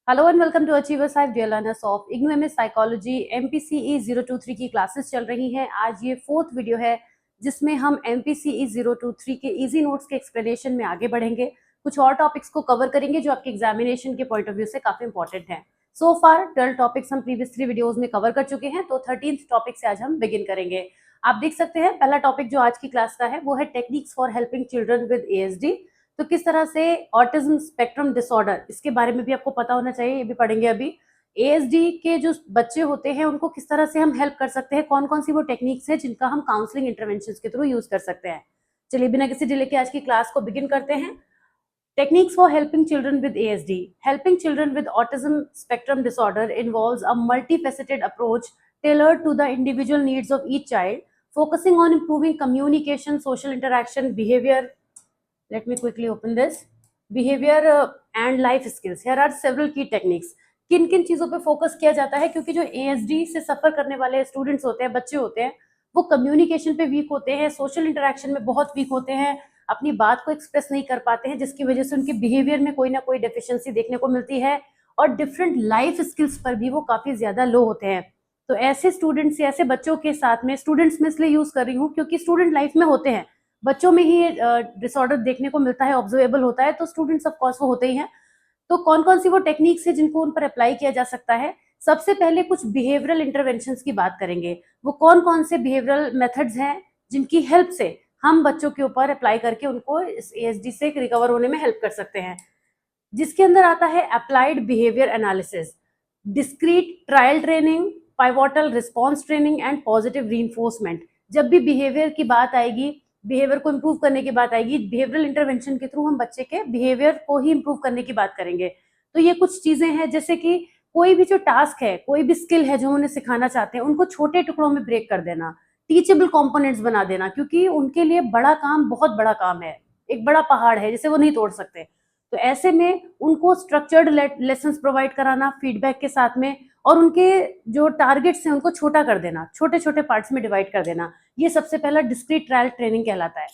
Hello and welcome to achievers hive dear learners of IGNOU MS psychology MPCE 023 की classes चल रही हैं। आज ये फोर्थ वीडियो है जिसमें हम एमपीसीई 023 के इजी नोट्स के एक्सप्लेनेशन में आगे बढ़ेंगे। कुछ और टॉपिक्स को कवर करेंगे जो आपके एग्जामिनेशन के पॉइंट ऑफ व्यू से काफी इंपॉर्टेंट हैं। सो फार 12 टॉपिक्स हम प्रीवियस 3 वीडियोज में कवर कर चुके हैं, तो 13th टॉपिक से आज हम बिगिन करेंगे। आप देख सकते हैं पहला टॉपिक जो आज की क्लास का है वो है techniques for helping children with ASD. तो किस तरह से ऑटिज्म स्पेक्ट्रम डिसऑर्डर, इसके बारे में भी आपको पता होना चाहिए, ये भी पढ़ेंगे अभी। एएसडी के जो बच्चे होते हैं उनको किस तरह से हम हेल्प कर सकते हैं, कौन कौन सी वो टेक्निक्स है जिनका हम काउंसलिंग इंटरवेंशन के थ्रू यूज कर सकते हैं। चलिए बिना किसी डिले के आज की क्लास को बिगिन करते हैं। Techniques for helping children with ASD. Helping children with autism spectrum disorder involves a multifaceted approach tailored to the individual needs of each child, focusing on improving communication, social interaction, behavior. Let me quickly open this. Behavior and life skills. Here are several key techniques. किन किन चीजों पे focus किया जाता है, क्योंकि जो ASD से सफर करने वाले स्टूडेंट्स होते हैं, बच्चे होते हैं, वो कम्युनिकेशन पे वीक होते हैं, सोशल इंटरेक्शन में बहुत वीक होते हैं, अपनी बात को एक्सप्रेस नहीं कर पाते हैं, जिसकी वजह से उनके बिहेवियर में कोई ना कोई डेफिशिएंसी देखने को मिलती है और डिफरेंट लाइफ स्किल्स पर भी वो काफी ज्यादा लो होते हैं। तो ऐसे स्टूडेंट्स या ऐसे बच्चों के साथ में, स्टूडेंट्स में इसलिए यूज कर रही हूँ क्योंकि स्टूडेंट लाइफ में होते हैं, बच्चों में ही डिसऑर्डर देखने को मिलता है, ऑब्जर्वेबल होता है, तो स्टूडेंट्स ऑफ कोर्स वो होते ही हैं। तो कौन कौन सी वो टेक्निक्स है जिनको उन पर अप्लाई किया जा सकता है। सबसे पहले कुछ बिहेवियरल इंटरवेंशंस की बात करेंगे। वो कौन कौन से बिहेवियरल मेथड्स हैं जिनकी हेल्प से हम बच्चों के ऊपर अप्लाई करके उनको इस एएसडी से रिकवर होने में हेल्प कर सकते हैं। जिसके अंदर आता है applied behaviour analysis, discrete trial training, pivotal response training and positive reinforcement. जब भी बिहेवियर की बात आएगी, बिहेवियर को इम्प्रूव करने की बात आएगी, बिहेवियरल इंटरवेंशन के थ्रू हम बच्चे के बिहेवियर को ही इम्प्रूव करने की बात करेंगे। तो ये कुछ चीजें हैं, जैसे कि कोई भी जो टास्क है, कोई भी स्किल है जो उन्हें सिखाना चाहते हैं, उनको छोटे टुकड़ों में ब्रेक कर देना, टीचेबल कंपोनेंट्स बना देना, क्योंकि उनके लिए बड़ा काम बहुत बड़ा काम है, एक बड़ा पहाड़ है जिसे वो नहीं तोड़ सकते। तो ऐसे में उनको स्ट्रक्चर्ड लेसन्स प्रोवाइड कराना फीडबैक के साथ में, और उनके जो टारगेट्स हैं उनको छोटा कर देना, छोटे छोटे पार्ट्स में डिवाइड कर देना। ये सबसे पहला डिस्क्रीट ट्रायल ट्रेनिंग कहलाता है।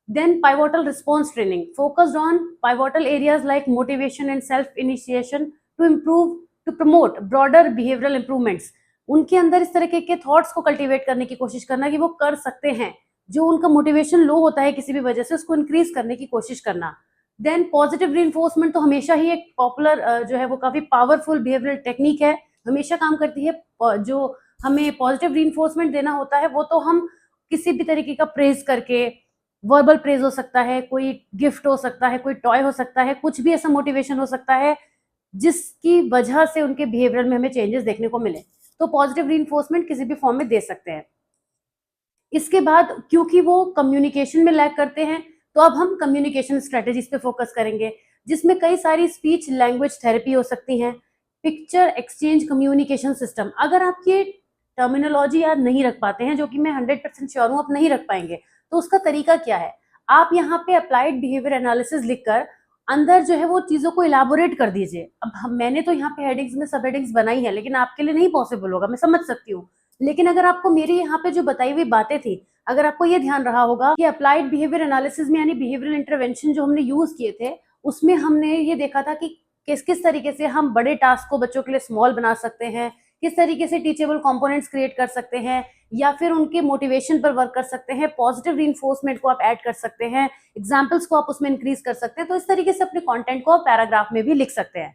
Then pivotal response training focused on pivotal areas like motivation and self initiation to promote broader behavioural improvements. उनके अंदर इस तरह के थॉट्स को कल्टीवेट करने की कोशिश करना कि वो कर सकते हैं, जो उनका मोटिवेशन लो होता है किसी भी वजह से, उसको इंक्रीज करने की कोशिश करना। देन पॉजिटिव रीइंफोर्समेंट तो हमेशा ही एक पॉपुलर जो है वो काफी पावरफुल बिहेवियरल टेक्निक है, हमेशा काम करती है। जो हमें पॉजिटिव रीइंफोर्समेंट देना होता है वो तो हम किसी भी तरीके का प्रेज करके, वर्बल प्रेज हो सकता है, कोई गिफ्ट हो सकता है, कोई टॉय हो सकता है, कुछ भी ऐसा मोटिवेशन हो सकता है जिसकी वजह से उनके बिहेवियर में हमें चेंजेस देखने को मिले, तो पॉजिटिव रीइंफोर्समेंट किसी भी फॉर्म में दे सकते हैं। इसके बाद क्योंकि वो कम्युनिकेशन में लैग करते हैं, तो अब हम कम्युनिकेशन स्ट्रेटेजीज पे फोकस करेंगे, जिसमें कई सारी स्पीच लैंग्वेज थेरेपी हो सकती हैं, पिक्चर एक्सचेंज कम्युनिकेशन सिस्टम। अगर आप ये टर्मिनोलॉजी याद नहीं रख पाते हैं, जो कि मैं 100% श्योर हूं आप नहीं रख पाएंगे, तो उसका तरीका क्या है, आप यहाँ पे अप्लाइड बिहेवियर एनालिसिस लिखकर अंदर जो है वो चीजों को इलाबोरेट कर दीजिए। अब मैंने तो यहाँ पे हेडिंग्स में सब हेडिंग्स बनाई है, लेकिन आपके लिए नहीं पॉसिबल होगा, मैं समझ सकती हूँ। लेकिन अगर आपको मेरी यहाँ पे जो बताई हुई बातें थी, अगर आपको ये ध्यान रहा होगा कि अप्लाइड बिहेवियर एनालिसिस में यानी बिहेवियरल इंटरवेंशन जो हमने यूज किए थे, उसमें हमने ये देखा था कि किस किस तरीके से हम बड़े टास्क को बच्चों के लिए स्मॉल बना सकते हैं, किस तरीके से टीचेबल कंपोनेंट्स क्रिएट कर सकते हैं, या फिर उनके मोटिवेशन पर वर्क कर सकते हैं, पॉजिटिव रीइंफोर्समेंट को आप ऐड कर सकते हैं, एग्जाम्पल्स को आप उसमें इंक्रीज कर सकते हैं। तो इस तरीके से अपने कंटेंट को आप पैराग्राफ में भी लिख सकते हैं,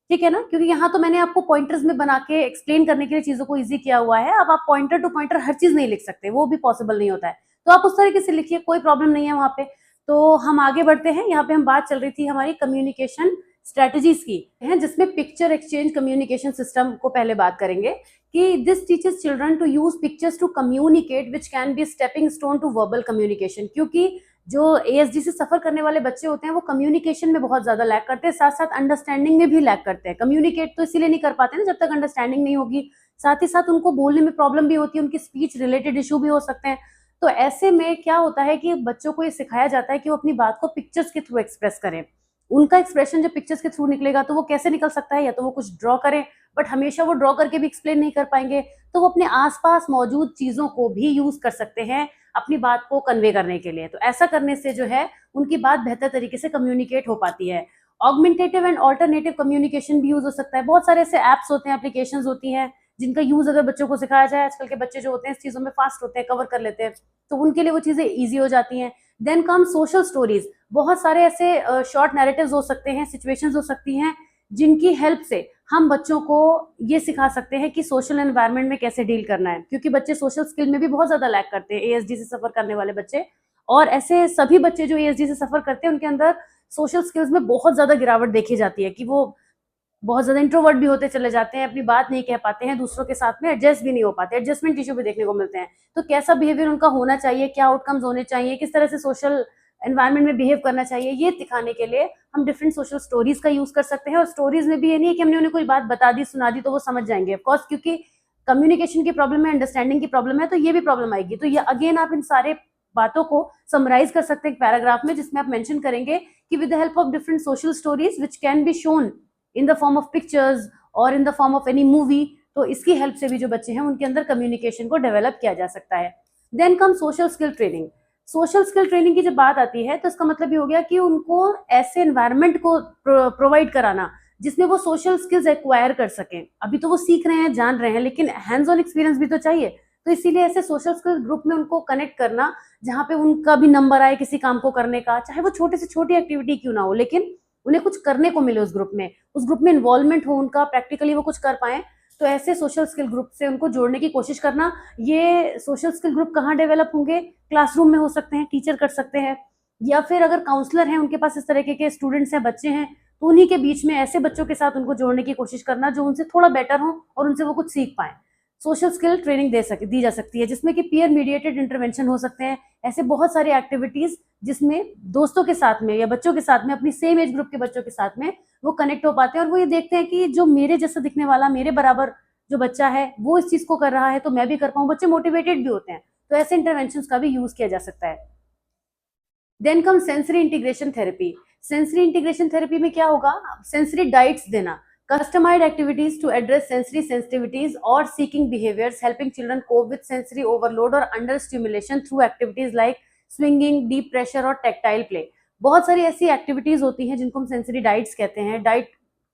ठीक है ना, क्योंकि यहाँ तो मैंने आपको पॉइंटर्स में बना के एक्सप्लेन करने के लिए चीजों को इजी किया हुआ है। अब आप पॉइंटर टू पॉइंटर हर चीज नहीं लिख सकते, वो भी पॉसिबल नहीं होता है, तो आप उस तरीके से लिखिए, कोई प्रॉब्लम नहीं है वहां पे। तो हम आगे बढ़ते हैं। यहाँ पे हम बात चल रही थी हमारी कम्युनिकेशन स्ट्रेटजीज की है, जिसमें पिक्चर एक्सचेंज कम्युनिकेशन सिस्टम को पहले बात करेंगे कि this teaches children to use pictures to communicate which can be stepping stone to verbal communication. क्योंकि जो एएसडी से सफर करने वाले बच्चे होते हैं वो कम्युनिकेशन में बहुत ज्यादा लैक करते हैं, साथ साथ अंडरस्टैंडिंग में भी लैक करते हैं। कम्युनिकेट तो इसीलिए नहीं कर पाते ना जब तक अंडरस्टैंडिंग नहीं होगी, साथ ही साथ उनको बोलने में प्रॉब्लम भी होती है, उनकी स्पीच रिलेटेड इशू भी हो सकते हैं। तो ऐसे में क्या होता है कि बच्चों को ये सिखाया जाता है कि वो अपनी बात को पिक्चर्स के थ्रू एक्सप्रेस करें। उनका एक्सप्रेशन जब पिक्चर्स के थ्रू निकलेगा तो वो कैसे निकल सकता है, या तो वो कुछ ड्रॉ करें, बट हमेशा वो ड्रॉ करके भी एक्सप्लेन नहीं कर पाएंगे, तो वो अपने आसपास मौजूद चीजों को भी यूज कर सकते हैं अपनी बात को कन्वे करने के लिए। तो ऐसा करने से जो है उनकी बात बेहतर तरीके से कम्युनिकेट हो पाती है। ऑगमेंटेटिव एंड ऑल्टरनेटिव कम्युनिकेशन भी यूज हो सकता है। बहुत सारे ऐसे एप्स होते हैं, एप्लीकेशंस होती हैं जिनका यूज अगर बच्चों को सिखाया जाए, आजकल के बच्चे जो होते हैं इस चीजों में फास्ट होते हैं, कवर कर लेते हैं, तो उनके लिए वो चीजें ईजी हो जाती हैं। Then come social stories. बहुत सारे ऐसे शॉर्ट नैरेटिव्स हो सकते हैं, सिचुएशंस हो सकती हैं जिनकी हेल्प से हम बच्चों को ये सिखा सकते हैं कि सोशल एनवायरनमेंट में कैसे डील करना है, क्योंकि बच्चे सोशल स्किल में भी बहुत ज्यादा लैक करते हैं, एएसडी से सफर करने वाले बच्चे। और ऐसे सभी बच्चे जो एएसडी से सफर करते हैं उनके अंदर सोशल स्किल्स में बहुत ज्यादा गिरावट देखी जाती है कि वो बहुत ज्यादा इंट्रोवर्ट भी होते चले जाते हैं, अपनी बात नहीं कह पाते हैं, दूसरों के साथ में एडजस्ट भी नहीं हो पाते, एडजस्टमेंट इशू भी देखने को मिलते हैं। तो कैसा बिहेवियर उनका होना चाहिए, क्या आउटकम्स होने चाहिए, किस तरह से सोशल एनवायरनमेंट में बिहेव करना चाहिए, ये दिखाने के लिए हम डिफरेंट सोशल स्टोरीज का यूज कर सकते हैं। और स्टोरीज में भी ये नहीं है कि हमने उन्हें कोई बात बता दी, सुना दी तो वो समझ जाएंगे, ऑफकोर्स, क्योंकि कम्युनिकेशन की प्रॉब्लम है, अंडरस्टैंडिंग की प्रॉब्लम है, तो ये भी प्रॉब्लम आएगी। तो ये अगेन आप इन सारे बातों को समराइज कर सकते हैं एक पैराग्राफ में, जिसमें आप मेंशन करेंगे कि with the help of different social stories which can be shown in the form of pictures और in the form of any movie, तो इसकी हेल्प से भी जो बच्चे हैं उनके अंदर कम्युनिकेशन को डेवलप किया जा सकता है। Then come social skill training. Social skill training की जब बात आती है तो इसका मतलब ये हो गया कि उनको ऐसे एनवायरनमेंट को प्रोवाइड कराना जिसमें वो सोशल स्किल्स एक्वायर कर सकें। अभी तो वो सीख रहे हैं, जान रहे हैं, लेकिन हैंड्स ऑन एक्सपीरियंस भी तो चाहिए। तो इसीलिए ऐसे सोशल स्किल ग्रुप में उनको कनेक्ट करना जहाँ पे उनका भी नंबर आए किसी काम को करने का, चाहे वो छोटे से छोटी एक्टिविटी क्यों ना हो, लेकिन उन्हें कुछ करने को मिले उस ग्रुप में, उस ग्रुप में इन्वॉल्वमेंट हो उनका, प्रैक्टिकली वो कुछ कर पाए। तो ऐसे सोशल स्किल ग्रुप से उनको जोड़ने की कोशिश करना। ये सोशल स्किल ग्रुप कहाँ डेवलप होंगे? क्लासरूम में हो सकते हैं, टीचर कर सकते हैं, या फिर अगर काउंसलर हैं उनके पास इस तरीके के स्टूडेंट्स हैं, बच्चे हैं, तो उन्हीं के बीच में ऐसे बच्चों के साथ उनको जोड़ने की कोशिश करना जो उनसे थोड़ा बेटर हो और उनसे वो कुछ सीख पाए। सोशल स्किल ट्रेनिंग दी जा सकती है जिसमें कि पीयर मीडिएटेड इंटरवेंशन हो सकते हैं। ऐसे बहुत सारी एक्टिविटीज जिसमें दोस्तों के साथ में या बच्चों के साथ में, अपनी सेम एज ग्रुप के बच्चों के साथ में वो कनेक्ट हो पाते हैं और वो ये देखते हैं कि जो मेरे जैसा दिखने वाला, मेरे बराबर जो बच्चा है वो इस चीज को कर रहा है तो मैं भी कर पाऊँ। बच्चे मोटिवेटेड भी होते हैं, तो ऐसे इंटरवेंशन का भी यूज किया जा सकता है। Then come sensory integration therapy. Sensory integration therapy में क्या होगा? सेंसरी डाइट्स देना, customized activities to address sensory sensitivities or seeking behaviors, helping children cope with sensory overload or under stimulation through activities like swinging, deep pressure और tactile play। बहुत सारी ऐसी activities होती हैं जिनको हम सेंसरी डाइट्स कहते हैं। डाइट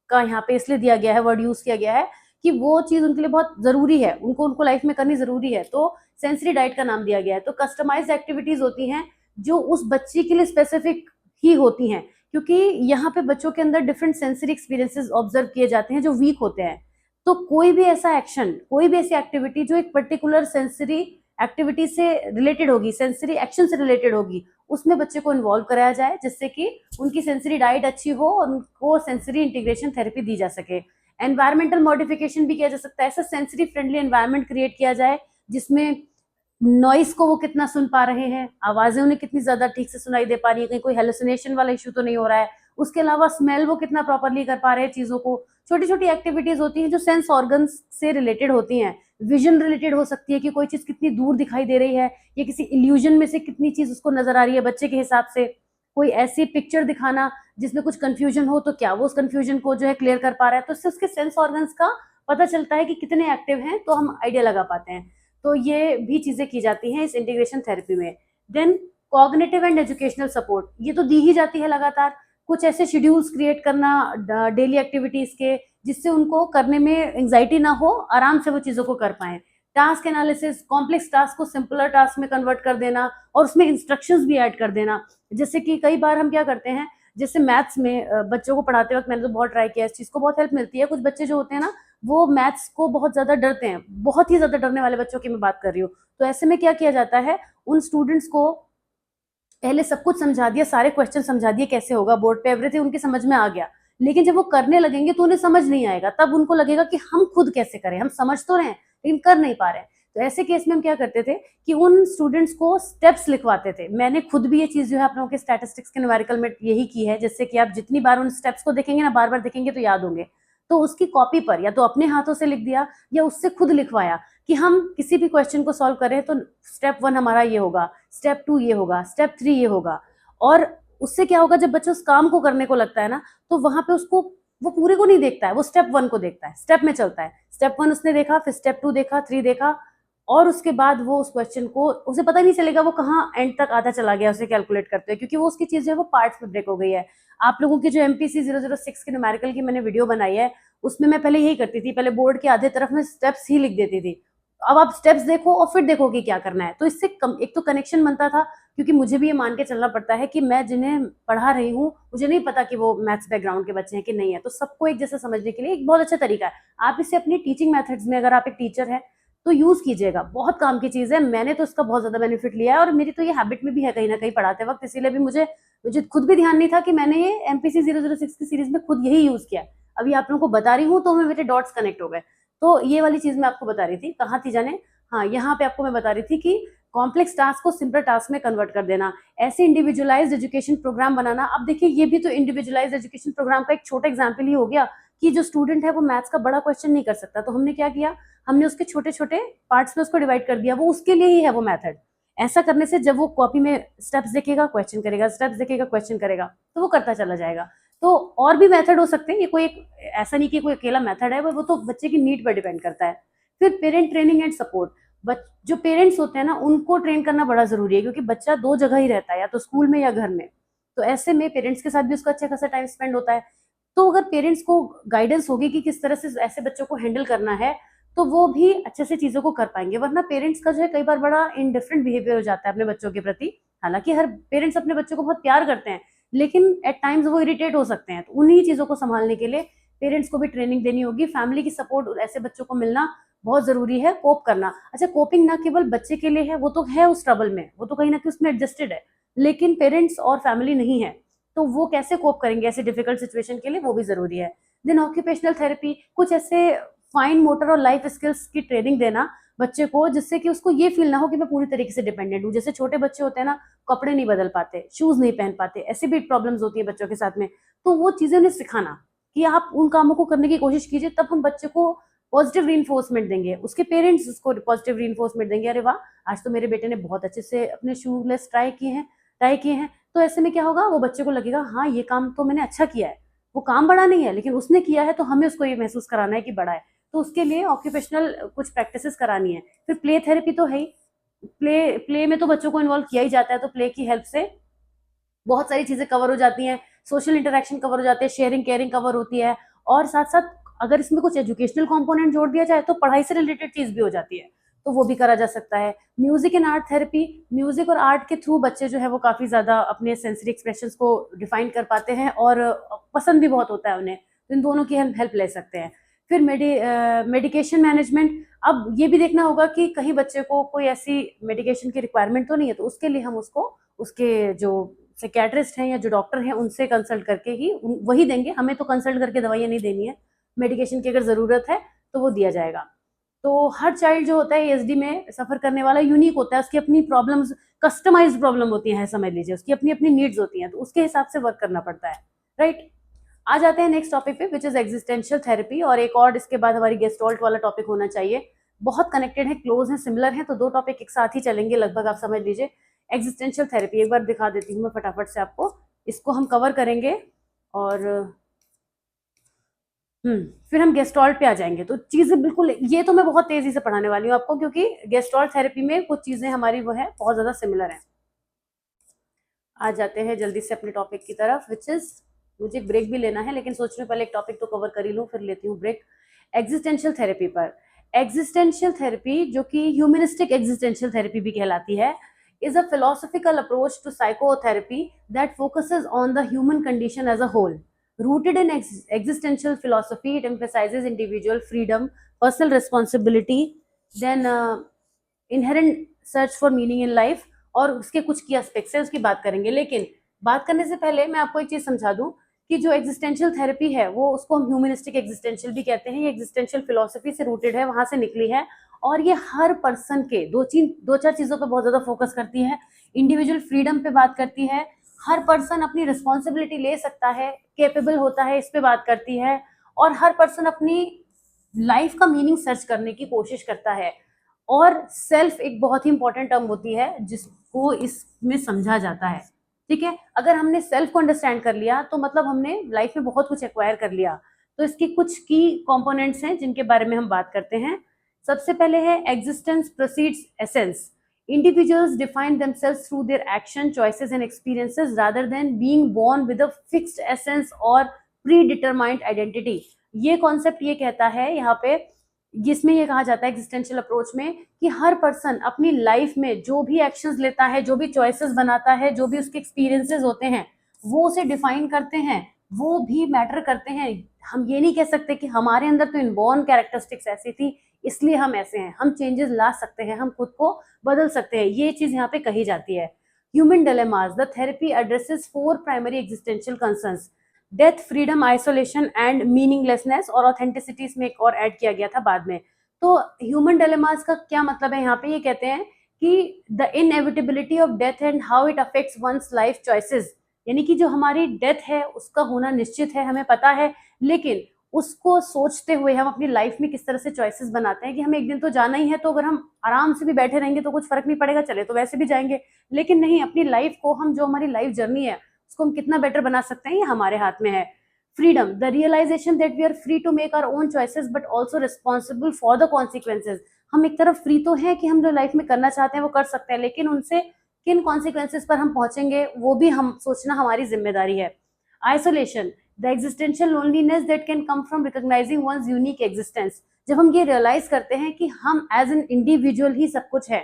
का यहाँ पे इसलिए दिया गया है, वर्ड यूज किया गया है कि वो चीज उनके लिए बहुत जरूरी है, उनको लाइफ में करनी जरूरी है, तो सेंसरी डाइट का नाम दिया गया है। तो कस्टमाइज्ड एक्टिविटीज होती हैं जो उस बच्चे के लिए स्पेसिफिक ही होती हैं, क्योंकि यहाँ पे बच्चों के अंदर डिफरेंट सेंसरी एक्सपीरियंसेस ऑब्जर्व किए जाते हैं जो वीक होते हैं। तो कोई भी ऐसा एक्शन, कोई भी ऐसी एक्टिविटी जो एक पर्टिकुलर सेंसरी एक्टिविटी से रिलेटेड होगी, सेंसरी एक्शन से रिलेटेड होगी, उसमें बच्चे को इन्वॉल्व कराया जाए जिससे कि उनकी सेंसरी डाइट अच्छी हो और उनको सेंसरी इंटीग्रेशन थेरेपी दी जा सके। एनवायरमेंटल मॉडिफिकेशन भी किया जा सकता है, ऐसा सेंसरी फ्रेंडली एनवायरमेंट क्रिएट किया जाए जिसमें नॉइस को वो कितना सुन पा रहे हैं, आवाजें उन्हें कितनी ज्यादा ठीक से सुनाई दे पा रही है, कहीं कोई हेलुसिनेशन वाला इशू तो नहीं हो रहा है, उसके अलावा स्मेल वो कितना प्रॉपरली कर पा रहे हैं चीजों को। छोटी छोटी एक्टिविटीज होती हैं जो सेंस ऑर्गन्स से रिलेटेड होती हैं। विजन रिलेटेड हो सकती है कि कोई चीज कितनी दूर दिखाई दे रही है, या किसी इल्यूजन में से कितनी चीज उसको नजर आ रही है बच्चे के हिसाब से। कोई ऐसी पिक्चर दिखाना जिसमें कुछ कंफ्यूजन हो तो क्या वो उस कंफ्यूजन को जो है क्लियर कर पा रहा है, तो इससे उसके सेंस ऑर्गन्स का पता चलता है कि कितने एक्टिव हैं, तो हम आइडिया लगा पाते हैं। तो ये भी चीजें की जाती हैं इस इंटीग्रेशन थेरेपी में। Then cognitive and educational support, ये तो दी ही जाती है लगातार। कुछ ऐसे शेड्यूल्स क्रिएट करना डेली एक्टिविटीज के जिससे उनको करने में एंजाइटी ना हो, आराम से वो चीजों को कर पाए। टास्क एनालिसिस, कॉम्प्लेक्स टास्क को सिंपलर टास्क में कन्वर्ट कर देना और उसमें इंस्ट्रक्शंस भी ऐड कर देना। जैसे कि कई बार हम क्या करते हैं, जैसे मैथ्स में बच्चों को पढ़ाते वक्त मैंने तो बहुत ट्राई किया, इस चीज को बहुत हेल्प मिलती है। कुछ बच्चे जो होते हैं ना, वो मैथ्स को बहुत ज्यादा डरते हैं, बहुत ही ज्यादा डरने वाले बच्चों की मैं बात कर रही हूँ। तो ऐसे में क्या किया जाता है, उन स्टूडेंट्स को पहले सब कुछ समझा दिया, सारे क्वेश्चन समझा दिए कैसे होगा बोर्ड पे, एवरीथिंग उनकी समझ में आ गया, लेकिन जब वो करने लगेंगे तो उन्हें समझ नहीं आएगा, तब उनको लगेगा कि हम खुद कैसे करें, हम समझ तो रहे हैं लेकिन कर नहीं पा रहे हैं। तो ऐसे केस में हम क्या करते थे कि उन स्टूडेंट्स को स्टेप्स लिखवाते थे। मैंने खुद भी ये चीज जो है आप लोगों के स्टैटिस्टिक्स के न्यूमेरिकल में यही की है, जिससे कि आप जितनी बार उन स्टेप्स को देखेंगे ना, बार बार देखेंगे तो याद होंगे। तो उसकी कॉपी पर या तो अपने हाथों से लिख दिया या उससे खुद लिखवाया कि हम किसी भी क्वेश्चन को सॉल्व करें तो स्टेप 1 हमारा ये होगा, स्टेप 2 ये होगा, स्टेप 3 ये होगा। और उससे क्या होगा, जब बच्चा उस काम को करने को लगता है ना, तो वहां पे उसको, वो पूरे को नहीं देखता है, वो स्टेप 1 को देखता है, स्टेप में चलता है। स्टेप 1 उसने देखा, फिर स्टेप 2 देखा, 3 देखा, और उसके बाद वो उस क्वेश्चन को, उसे पता नहीं चलेगा वो कहाँ एंड तक आधा चला गया उसे कैलकुलेट करते हुए, क्योंकि वो उसकी चीज जो है वो पार्ट्स में ब्रेक हो गई है। आप लोगों की जो MPC 006 के न्यूमेरिकल की मैंने वीडियो बनाई है उसमें मैं पहले यही करती थी, पहले बोर्ड के आधे तरफ में स्टेप्स ही लिख देती थी। अब आप स्टेप्स देखो और फिर देखो कि क्या करना है, तो इससे एक तो कनेक्शन बनता था, क्योंकि मुझे भी ये मान के चलना पड़ता है कि मैं जिन्हें पढ़ा रही हूँ मुझे नहीं पता कि वो मैथ्स बैकग्राउंड के बच्चे हैं कि नहीं है, तो सबको एक जैसा समझने के लिए एक बहुत अच्छा तरीका है। आप इसे अपनी टीचिंग मेथड्स में, अगर आप एक टीचर है तो यूज कीजिएगा, बहुत काम की चीज है। मैंने तो इसका बहुत ज्यादा बेनिफिट लिया है और मेरी तो ये हैबिट में भी है कहीं ना कहीं पढ़ाते वक्त, इसीलिए भी मुझे मुझे खुद भी ध्यान नहीं था कि मैंने ये MPC 006 की सीरीज में खुद यही यूज किया। अभी आप लोगों को बता रही हूँ तो मेरे डॉट्स कनेक्ट हो गए। तो ये वाली चीज मैं आपको बता रही थी, कहाँ थी जाने, हाँ यहाँ पे आपको मैं बता रही थी कि कॉम्प्लेक्स टास्क को सिंपल टास्क में कन्वर्ट कर देना, ऐसे इंडिविजुअलाइज्ड एजुकेशन प्रोग्राम बनाना। अब देखिए ये भी तो इंडिविजुअलाइज्ड एजुकेशन प्रोग्राम का एक छोटा एग्जाम्पल ही हो गया कि जो स्टूडेंट है वो मैथ्स का बड़ा क्वेश्चन नहीं कर सकता, तो हमने क्या किया, हमने उसके छोटे छोटे पार्ट्स में उसको डिवाइड कर दिया, वो उसके लिए ही है वो मेथड। ऐसा करने से जब वो कॉपी में स्टेप्स देखेगा क्वेश्चन करेगा, स्टेप्स देखेगा क्वेश्चन करेगा, तो वो करता चला जाएगा। तो और भी मेथड हो सकते हैं, ये कोई एक ऐसा नहीं कि कोई अकेला मेथड है, वो तो बच्चे की नीड पर डिपेंड करता है। फिर पेरेंट ट्रेनिंग एंड सपोर्ट, जो पेरेंट्स होते हैं ना उनको ट्रेन करना बड़ा जरूरी है, क्योंकि बच्चा दो जगह ही रहता है, या तो स्कूल में या घर में, तो ऐसे में पेरेंट्स के साथ भी उसका अच्छा खासा टाइम स्पेंड होता है। तो अगर पेरेंट्स को गाइडेंस होगी कि किस तरह से ऐसे बच्चों को हैंडल करना है, तो वो भी अच्छे से चीजों को कर पाएंगे। वरना पेरेंट्स का जो है कई बार बड़ा इनडिफरेंट बिहेवियर हो जाता है अपने बच्चों के प्रति। हालांकि हर पेरेंट्स अपने बच्चों को बहुत प्यार करते हैं, लेकिन एट टाइम्स वो इरिटेट हो सकते हैं, तो उन्हीं चीजों को संभालने के लिए पेरेंट्स को भी ट्रेनिंग देनी होगी। फैमिली की सपोर्ट ऐसे बच्चों को मिलना बहुत जरूरी है। कोप करना, अच्छा कोपिंग ना केवल बच्चे के लिए है, वो तो है उस ट्रबल में, वो तो कहीं ना कहीं उसमें एडजस्टेड है, लेकिन पेरेंट्स और फैमिली नहीं है, तो वो कैसे कोप करेंगे ऐसे डिफिकल्ट सिचुएशन के लिए, वो भी जरूरी है। देन ऑक्यूपेशनल थेरेपी, कुछ ऐसे फाइन मोटर और लाइफ स्किल्स की ट्रेनिंग देना बच्चे को, जिससे कि उसको ये फील ना हो कि मैं पूरी तरीके से डिपेंडेंट हूँ। जैसे छोटे बच्चे होते हैं ना, कपड़े नहीं बदल पाते, शूज नहीं पहन पाते, ऐसी भी प्रॉब्लम्स होती है बच्चों के साथ में, तो वो चीजें उन्हें सिखाना कि आप उन कामों को करने की कोशिश कीजिए, तब हम बच्चे को पॉजिटिव रीइंफोर्समेंट देंगे, उसके पेरेंट्स उसको पॉजिटिव रीइंफोर्समेंट देंगे, अरे वाह आज तो मेरे बेटे ने बहुत अच्छे से अपने शूलेस ट्राई किए हैं। तो ऐसे में क्या होगा, वो बच्चे को लगेगा हाँ ये काम तो मैंने अच्छा किया है, वो काम बड़ा नहीं है लेकिन उसने किया है, तो हमें उसको ये महसूस कराना है कि बड़ा है। तो उसके लिए ऑक्यूपेशनल कुछ प्रैक्टिसेस करानी है। फिर प्ले थेरेपी तो है ही, प्ले में तो बच्चों को इन्वॉल्व किया ही जाता है, तो प्ले की हेल्प से बहुत सारी चीजें कवर हो जाती हैं, सोशल इंटरेक्शन कवर हो जाते हैं, शेयरिंग केयरिंग कवर होती है, और साथ साथ अगर इसमें कुछ एजुकेशनल कंपोनेंट जोड़ दिया जाए तो पढ़ाई से रिलेटेड चीज भी हो जाती है, तो वो भी करा जा सकता है। Music and art therapy, music और आर्ट के थ्रू बच्चे जो है वो काफी ज्यादा अपने सेंसरी एक्सप्रेशंस को डिफाइन कर पाते हैं, और पसंद भी बहुत होता है उन्हें, तो इन दोनों की हम हेल्प ले सकते हैं। फिर मेडिकेशन मैनेजमेंट, अब ये भी देखना होगा कि कहीं बच्चे को कोई ऐसी मेडिकेशन की रिक्वायरमेंट तो नहीं है, तो उसके लिए हम उसको उसके जो साइकियाट्रिस्ट हैं या जो डॉक्टर हैं उनसे कंसल्ट करके ही वही देंगे, हमें तो कंसल्ट करके दवाइयाँ नहीं देनी है। मेडिकेशन की अगर जरूरत है तो वो दिया जाएगा। तो हर चाइल्ड जो होता है ASD में सफर करने वाला यूनिक होता है, उसकी अपनी प्रॉब्लम्स, कस्टमाइज्ड प्रॉब्लम होती है, समझ लीजिए उसकी अपनी अपनी नीड्स होती हैं, तो उसके हिसाब से वर्क करना पड़ता है, राइट। आ जाते हैं नेक्स्ट टॉपिक पे, विच इज एग्जिस्टेंशियल थेरेपी, और एक और इसके बाद हमारी गेस्टॉल्ट वाला टॉपिक होना चाहिए। बहुत कनेक्टेड है, क्लोज है, सिमिलर है, तो दो टॉपिक एक साथ ही चलेंगे लगभग, आप समझ लीजिए। एग्जिस्टेंशियल थेरेपी एक बार दिखा देती हूँ मैं फटाफट से आपको, इसको हम कवर करेंगे, और फिर हम गेस्टॉल्ट पे आ जाएंगे। तो चीजें बिल्कुल, ये तो मैं बहुत तेजी से पढ़ाने वाली हूँ आपको, क्योंकि गेस्टॉल्ट थेरेपी में कुछ चीजें हमारी वो है बहुत ज्यादा सिमिलर है। आ जाते हैं जल्दी से अपने टॉपिक की तरफ, विच इज, मुझे ब्रेक भी लेना है, लेकिन सोच रही हूँ पहले एक टॉपिक तो कवर कर ही लूँ, फिर लेती हूँ ब्रेक। एग्जिस्टेंशियल थेरेपी पर, एग्जिस्टेंशियल थेरेपी जो कि ह्यूमनिस्टिक एग्जिस्टेंशियल थेरेपी भी कहलाती है, is a philosophical approach to psychotherapy that focuses on the human condition as a whole. Rooted in existential philosophy, it emphasizes individual freedom, personal responsibility, then inherent search for meaning in life, और उसके कुछ की aspects है उसकी बात करेंगे। लेकिन बात करने से पहले मैं आपको एक चीज समझा दूं कि जो एग्जिस्टेंशियल थेरेपी है वो, उसको हम ह्यूमनिस्टिक एग्जिस्टेंशियल भी कहते हैं, ये एग्जिस्टेंशियल फिलोसफी से रूटेड है, वहां से निकली है, और ये हर पर्सन के दो चार चीजों पे बहुत ज्यादा फोकस करती है। इंडिविजुअल फ्रीडम पे बात करती है, हर पर्सन अपनी रिस्पॉन्सिबिलिटी ले सकता है, केपेबल होता है, इस पे बात करती है, और हर पर्सन अपनी लाइफ का मीनिंग सर्च करने की कोशिश करता है। और सेल्फ एक बहुत ही इंपॉर्टेंट टर्म होती है जिसको इसमें समझा जाता है, ठीक है। अगर हमने सेल्फ को अंडरस्टैंड कर लिया तो मतलब हमने लाइफ में बहुत कुछ एक्वायर कर लिया। तो इसकी कुछ की कंपोनेंट्स हैं जिनके बारे में हम बात करते हैं। सबसे पहले है existence proceeds essence. Individuals define themselves through their action, choices and experiences rather than being born with a fixed essence or predetermined identity. ये कॉन्सेप्ट ये कहता है यहाँ पे, जिसमें ये कहा जाता है एग्जिस्टेंशियल अप्रोच में, कि हर पर्सन अपनी लाइफ में जो भी एक्शंस लेता है, जो भी चॉइसेस बनाता है, जो भी उसके एक्सपीरियंसेस होते हैं, वो उसे डिफाइन करते हैं, वो भी मैटर करते हैं. हम ये नहीं कह सकते कि हमारे अंदर तो इनबॉर्न कैरेक्टरिस्टिक्स ऐसी थी इसलिए हम ऐसे हैं. हम चेंजेस ला सकते हैं, हम खुद को बदल सकते हैं. ये चीज यहाँ पे कही जाती है. Human dilemmas, the therapy addresses 4 primary existential concerns: death, freedom, isolation and meaninglessness. और ऑथेंटिसिटी इसमें एक और ऐड किया गया था बाद में. तो ह्यूमन डिलेमास का क्या मतलब है? यहाँ पे ये कहते हैं कि the inevitability of death and how it affects one's life choices. यानी कि जो हमारी डेथ है उसका होना निश्चित है, हमें पता है, लेकिन उसको सोचते हुए हम अपनी लाइफ में किस तरह से चॉइसेस बनाते हैं कि हमें एक दिन तो जाना ही है, तो अगर हम आराम से भी बैठे रहेंगे तो कुछ फर्क नहीं पड़ेगा, चले तो वैसे भी जाएंगे. लेकिन नहीं, अपनी लाइफ को हम, जो हमारी लाइफ जर्नी है उसको हम कितना बेटर बना सकते हैं, ये हमारे हाथ में है. Freedom, the realisation that we are free to make our own choices but also responsible for the consequences. हम एक तरफ फ्री तो हैं कि हम जो लाइफ में करना चाहते हैं वो कर सकते हैं, लेकिन उनसे किन कॉन्सिक्वेंसेज पर हम पहुंचेंगे वो भी हम सोचना हमारी जिम्मेदारी है. Isolation, the existential loneliness that can come from recognizing one's unique existence. जब हम ये रियलाइज करते हैं कि हम एज एन इंडिविजुअल ही सब कुछ है,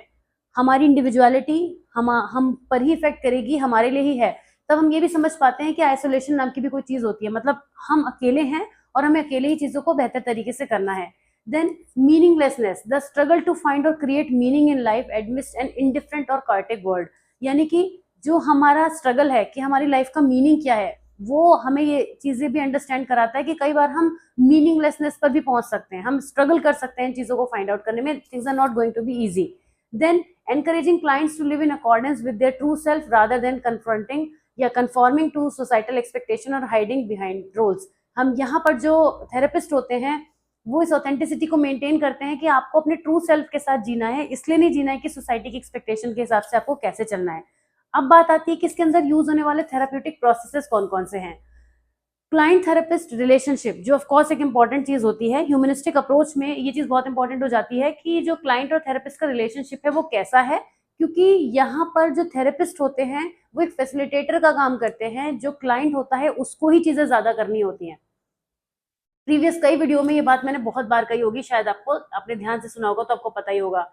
हमारी इंडिविजुअलिटी हम पर ही इफेक्ट करेगी, हमारे लिए ही है, तब हम ये भी समझ पाते हैं कि आइसोलेशन नाम की भी कोई चीज होती है. मतलब हम अकेले हैं और हमें अकेले ही चीजों को बेहतर तरीके से करना है. Then meaninglessness, the struggle to find और create meaning in life amidst an indifferent और कायोटिक वर्ल्ड. यानी कि जो हमारा स्ट्रगल है कि हमारी लाइफ का मीनिंग क्या है, वो हमें ये चीजें भी अंडरस्टैंड कराता है कि कई बार हम मीनिंगलेसनेस पर भी पहुंच सकते हैं, हम स्ट्रगल कर सकते हैं इन चीजों को फाइंड आउट करने में. Things are not going to be easy. Then encouraging clients to live in accordance with their true self rather than confronting या कन्फॉर्मिंग टू सोसाइटल एक्सपेक्टेशन और हाइडिंग बिहाइंड रोल्स. हम यहाँ पर जो थेरेपिस्ट होते हैं वो इस ऑथेंटिसिटी को मेंटेन करते हैं कि आपको अपने ट्रू सेल्फ के साथ जीना है, इसलिए नहीं जीना है कि सोसाइटी की एक्सपेक्टेशन के हिसाब से आपको कैसे चलना है. अब बात आती है कि इसके अंदर यूज होने वाले थेराप्यूटिक प्रोसेसेस कौन कौन से हैं. क्लाइंट थेरेपिस्ट रिलेशनशिप, जो ऑफ कोर्स एक इंपॉर्टेंट चीज होती है. ह्यूमनिस्टिक अप्रोच में ये चीज बहुत इंपॉर्टेंट हो जाती है कि जो क्लाइंट और थेरेपिस्ट का रिलेशनशिप है वो कैसा है, क्योंकि यहाँ पर जो थेरेपिस्ट होते हैं वो एक फैसिलिटेटर का काम करते हैं, जो क्लाइंट होता है उसको ही चीजें ज्यादा करनी होती हैं. प्रीवियस कई वीडियो में ये बात मैंने बहुत बार कही होगी, शायद आपको, आपने ध्यान से सुना होगा तो आपको पता ही होगा.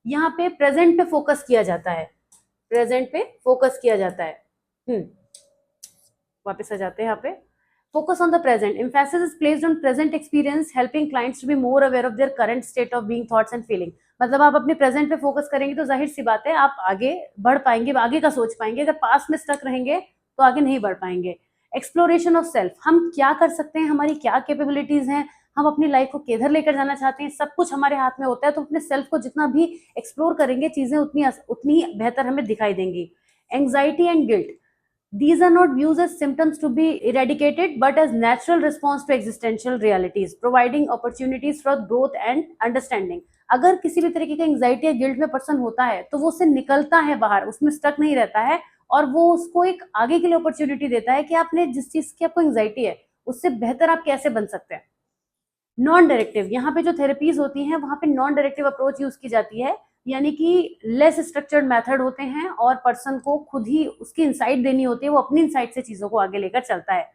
यहाँ पे प्रेजेंट पे फोकस किया जाता है, प्रेजेंट पे फोकस किया जाता है. वापस आ जाते हैं यहाँ पे. Focus on the present, emphasis is placed on present experience, helping clients to be more aware of their current state of being, thoughts and feeling. मतलब आप अपने प्रेजेंट पे फोकस करेंगे तो जाहिर सी बात है आप आगे बढ़ पाएंगे, आगे का सोच पाएंगे. अगर पास्ट में स्टक रहेंगे तो आगे नहीं बढ़ पाएंगे. एक्सप्लोरेशन ऑफ सेल्फ, हम क्या कर सकते हैं, हमारी क्या कैपेबिलिटीज हैं, हम अपनी लाइफ को किधर लेकर जाना चाहते हैं, सब कुछ हमारे हाथ में होता है. तो अपने सेल्फ को जितना भी एक्सप्लोर करेंगे चीजें उतनी बेहतर हमें दिखाई देंगी. Anxiety and guilt, these are not views as symptoms to be eradicated but as natural response to existential realities, providing opportunities for growth and understanding. अगर किसी भी तरीके का एंग्जाइटी या गिल्ट में पर्सन होता है तो वो उससे निकलता है बाहर, उसमें स्टक नहीं रहता है, और वो उसको एक आगे के लिए अपॉर्चुनिटी देता है कि आपने जिस चीज की आपको एंग्जाइटी है उससे बेहतर आप कैसे बन सकते हैं. नॉन डायरेक्टिव, यहाँ पे जो थेरेपीज होती हैं वहां पे नॉन डायरेक्टिव अप्रोच यूज की जाती है, यानी कि लेस स्ट्रक्चर्ड मेथड होते हैं और पर्सन को खुद ही उसकी इंसाइट देनी होती है, वो अपनी इंसाइट से चीजों को आगे लेकर चलता है.